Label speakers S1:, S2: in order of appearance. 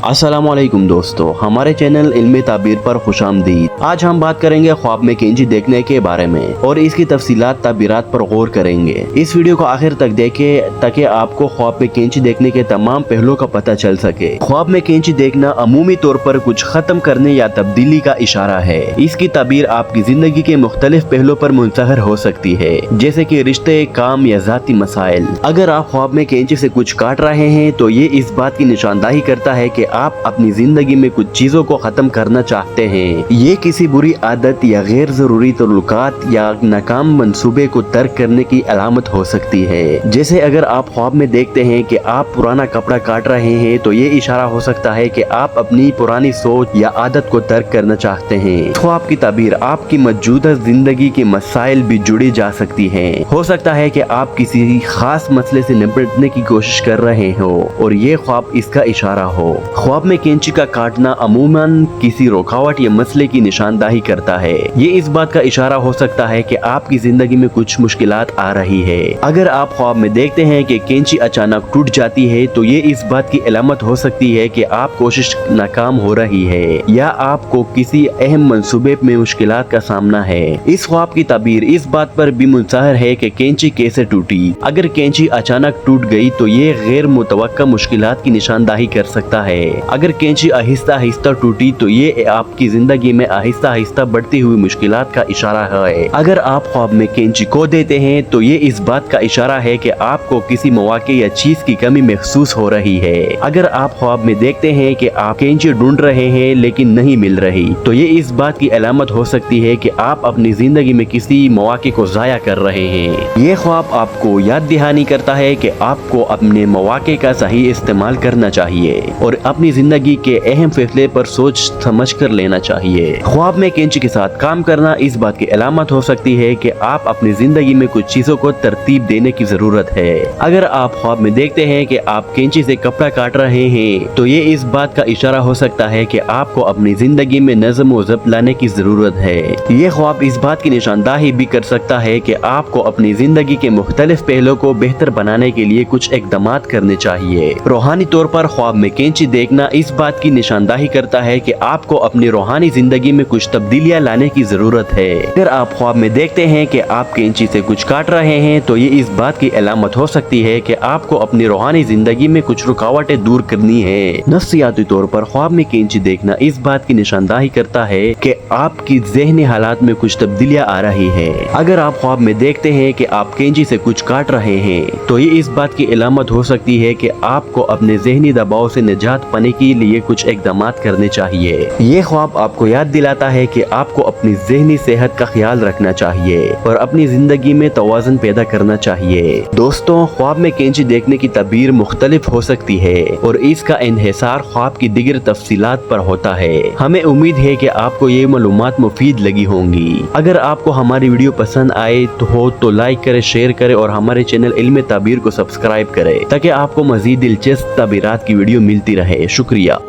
S1: अस्सलामुअलैकुम दोस्तों, हमारे चैनल इल्म ताबीर पर खुशामदीद। आज हम बात करेंगे ख्वाब में कैंची देखने के बारे में और इसकी तफसीलात ताबीरात पर गौर करेंगे। इस वीडियो को आखिर तक देखें ताकि आपको ख्वाब में कैंची देखने के तमाम पहलुओं का पता चल सके। ख्वाब में कैंची देखना अमूमी तौर पर कुछ खत्म करने या तब्दीली का इशारा है। इसकी ताबीर आपकी जिंदगी के मुख्तलिफ पहलुओं पर मुंतहर हो सकती है, जैसे कि रिश्ते, काम या जाती मसाइल। अगर आप ख्वाब में कैंची से कुछ काट रहे हैं तो ये इस बात की निशानदाही करता है कि आप अपनी जिंदगी में कुछ चीजों को खत्म करना चाहते हैं। ये किसी बुरी आदत या गैर जरूरी तल्लुकात या नाकाम मंसूबे को तर्क करने की अलामत हो सकती है। जैसे अगर आप ख्वाब में देखते हैं कि आप पुराना कपड़ा काट रहे हैं तो ये इशारा हो सकता है कि आप अपनी पुरानी सोच या आदत को तर्क करना चाहते हैं। ख्वाब की ताबीर आपकी मौजूदा जिंदगी के मसाइल भी जुड़ी जा सकती है। हो सकता है कि आप किसी खास मसले से निपटने की कोशिश कर रहे हो और ये ख्वाब इसका इशारा हो। ख्वाब में कैंची का काटना अमूमन किसी रुकावट या मसले की निशानदाही करता है। ये इस बात का इशारा हो सकता है कि आपकी जिंदगी में कुछ मुश्किलात आ रही है। अगर आप ख्वाब में देखते हैं कि कैंची अचानक टूट जाती है तो ये इस बात की अलामत हो सकती है कि आप कोशिश नाकाम हो रही है या आपको किसी अहम मंसूबे में मुश्किलात का सामना है। इस ख्वाब की ताबीर इस बात पर भी मुंसहर है कि कैंची कैसे टूटी। अगर कैंची अचानक टूट गई तो ये गैर मुतवक्का मुश्किलात की निशानदाही कर सकता है। अगर कैंची आहिस्ता आहिस्ता टूटी तो ये आपकी जिंदगी में आहिस्ता आहिस्ता बढ़ती हुई मुश्किलात का इशारा है। अगर आप ख्वाब में कैंची खो देते हैं तो ये इस बात का इशारा है कि आपको किसी मौके या चीज की कमी महसूस हो रही है। अगर आप ख्वाब में देखते हैं कि आप कैंची ढूंढ रहे हैं लेकिन नहीं मिल रही तो ये इस बात की अलामत हो सकती है कि आप अपनी जिंदगी में किसी मौके को जाया कर रहे हैं। ये ख्वाब आपको याद दहानी करता है कि आपको अपने मौके का सही इस्तेमाल करना चाहिए और अपनी जिंदगी के अहम फैसले पर सोच समझ कर लेना चाहिए। ख्वाब में कैंची के साथ काम करना इस बात की अलामत हो सकती है कि आप अपनी जिंदगी में कुछ चीजों को तरतीब देने की जरूरत है। अगर आप ख्वाब में देखते हैं कि आप कैंची से कपड़ा काट रहे हैं तो ये इस बात का इशारा हो सकता है कि आपको अपनी जिंदगी में नज़म व ज़ब्त लाने की जरूरत है। ये ख्वाब इस बात की निशानदाही भी कर सकता है कि आपको अपनी जिंदगी के मुख्तलिफ पहलुओं को बेहतर बनाने के लिए कुछ इक़दामात करने चाहिए। रूहानी तौर पर ख्वाब में कैंची देखना इस बात की निशानदाही करता है कि आपको अपनी रूहानी जिंदगी में कुछ तब्दीलियां लाने की जरूरत है। अगर आप ख्वाब में देखते हैं कि आप कैंची से कुछ काट रहे हैं तो ये इस बात की अलामत हो सकती है कि आपको अपनी रूहानी जिंदगी में कुछ रुकावटें दूर करनी है। नफ्सियाती तौर पर ख्वाब में कैंची देखना इस बात की निशानदाही करता है कि आपकी ज़हनी हालात में कुछ तब्दीलियां आ रही है। अगर आप ख्वाब में देखते हैं कि आप कैंची से कुछ काट रहे हैं तो ये इस बात की अलामत हो सकती है कि आपको अपने ज़हनी दबाव से निजात पाने के लिए कुछ इक़दामात करने चाहिए। ये ख्वाब आपको याद दिलाता है कि आपको अपनी ज़हनी सेहत का ख्याल रखना चाहिए और अपनी जिंदगी में तवाज़ुन पैदा करना चाहिए। दोस्तों, ख्वाब में कैंची देखने की ताबीर मुख्तलिफ हो सकती है और इसका इन्हिसार ख्वाब की दीगर तफसीलात पर होता है। हमें उम्मीद है कि आपको ये मालूमात मुफीद लगी होंगी। अगर आपको हमारी वीडियो पसंद आए तो लाइक करें, शेयर करें और हमारे चैनल इल्म ताबीर को सब्सक्राइब करें ताकि आपको मजीद दिलचस्प ताबीरात की वीडियो मिलती रहे। शुक्रिया।